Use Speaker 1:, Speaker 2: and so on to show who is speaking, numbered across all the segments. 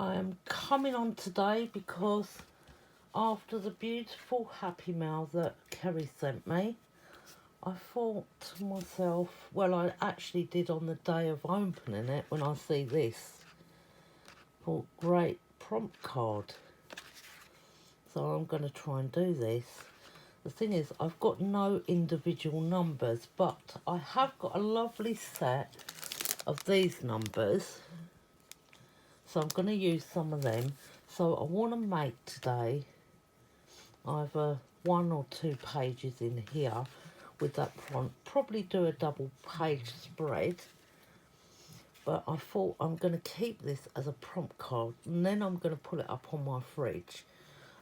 Speaker 1: I am coming on today because after the beautiful happy mail that Kari sent me, I thought to myself, well, I actually did on the day of opening it when I see this. Thought, great prompt card. So I'm going to try and do this. The thing is, I've got no individual numbers, but I have got a lovely set of these numbers. So I'm going to use some of them. So I want to make today either 1 or 2 pages in here with that front. Probably do a double page spread. But I thought I'm going to keep this as a prompt card and then I'm going to put it up on my fridge.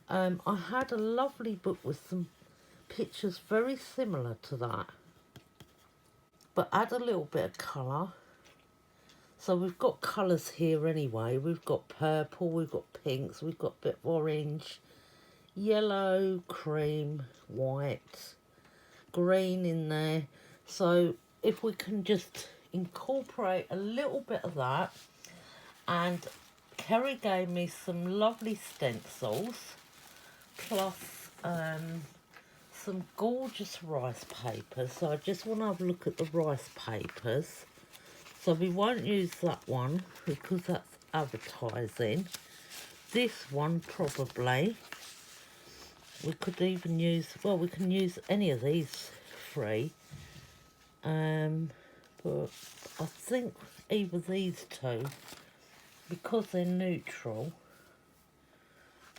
Speaker 1: I had a lovely book with some pictures very similar to that, but add a little bit of colour. So we've got colours here anyway. We've got purple, we've got pinks, we've got a bit of orange, yellow, cream, white, green in there. So if we can just incorporate a little bit of that. And Kari gave me some lovely stencils, plus some gorgeous rice papers. So I just want to have a look at the rice papers. So we won't use that one because that's advertising. This one probably. We could even use, well, we can use any of these 3. But I think either these 2, because they're neutral,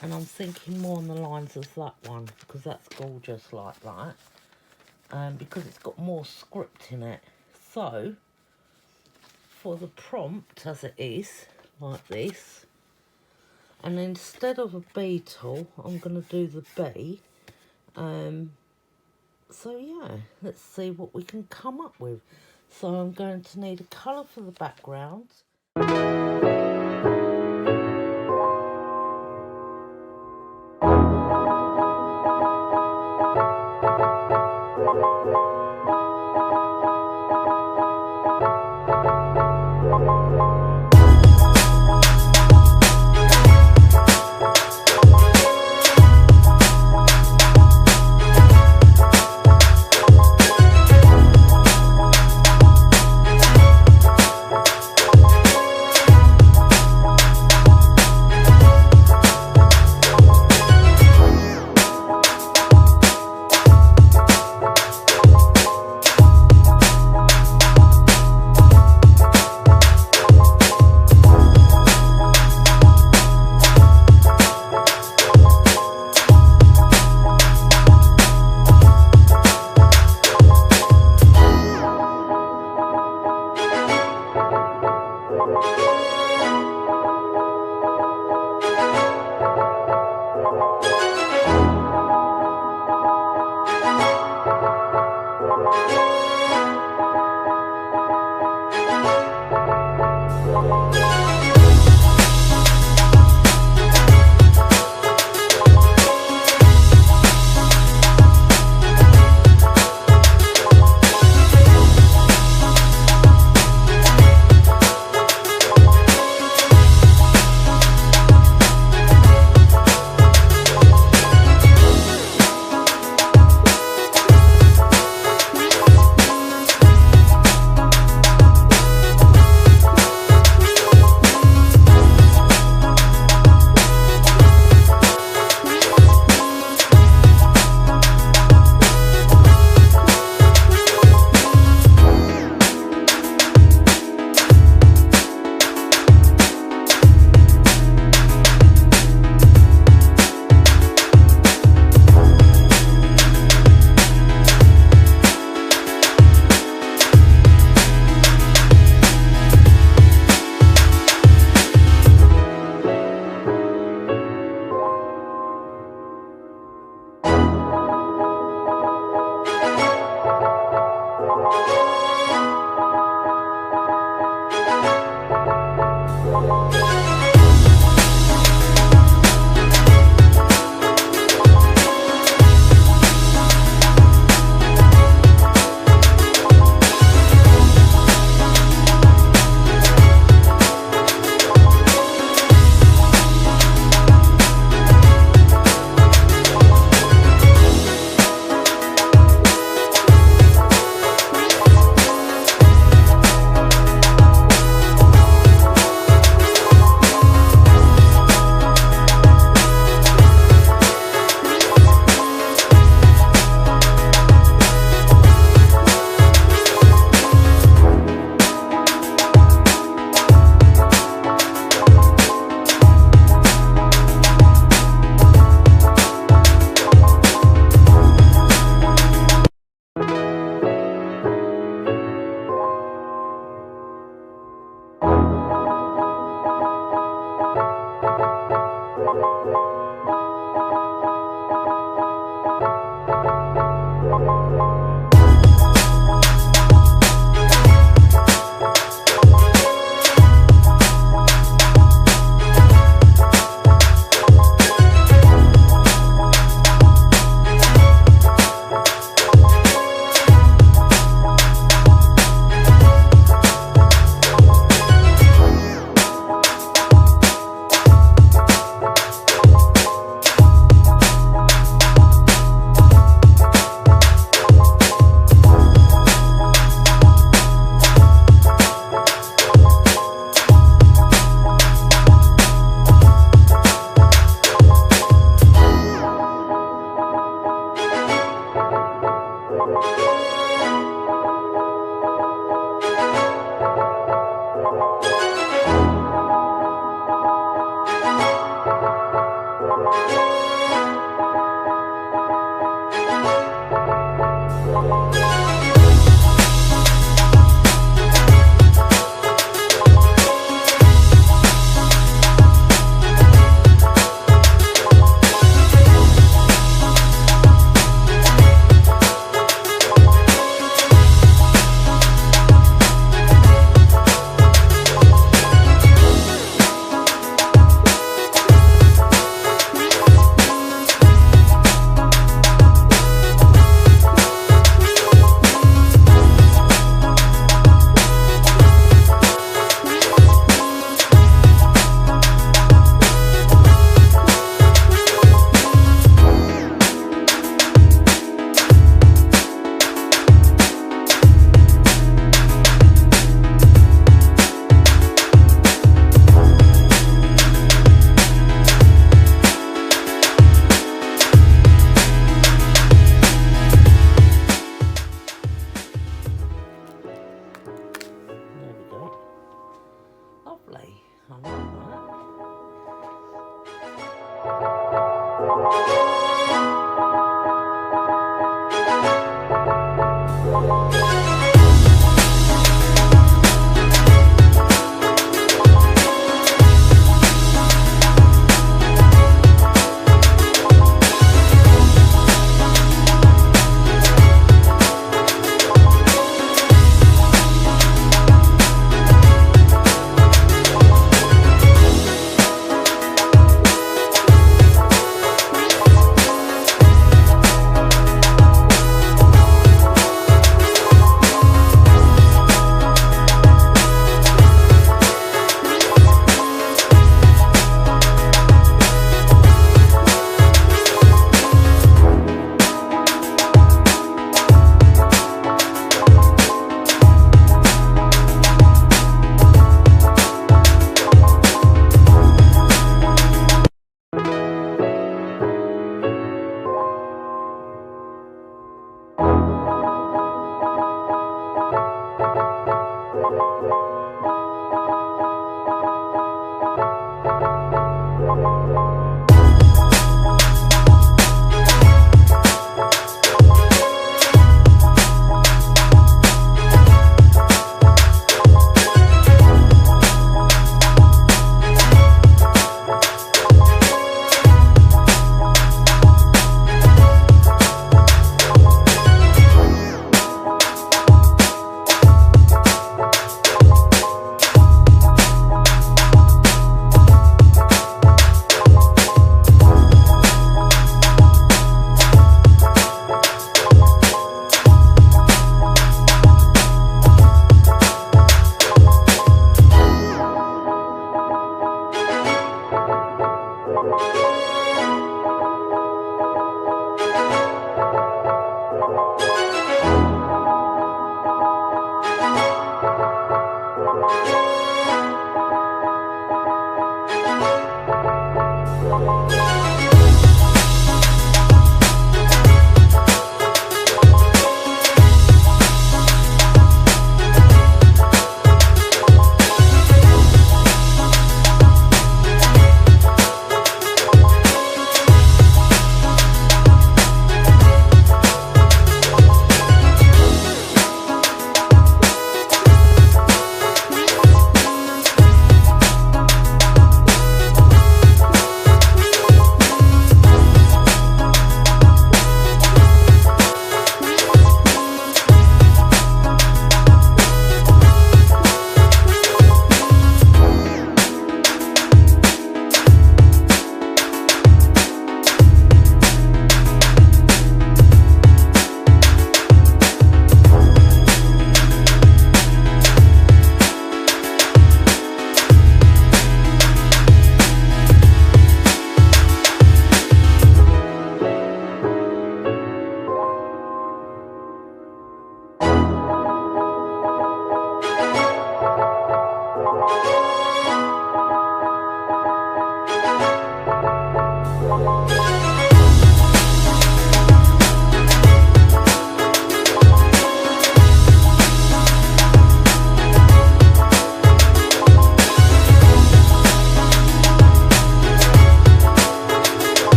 Speaker 1: and I'm thinking more on the lines of that one, because that's gorgeous like that, because it's got more script in it. So, for the prompt as it is, like this, and instead of a beetle, I'm going to do the bee. So yeah, let's see what we can come up with. So I'm going to need a colour for the background.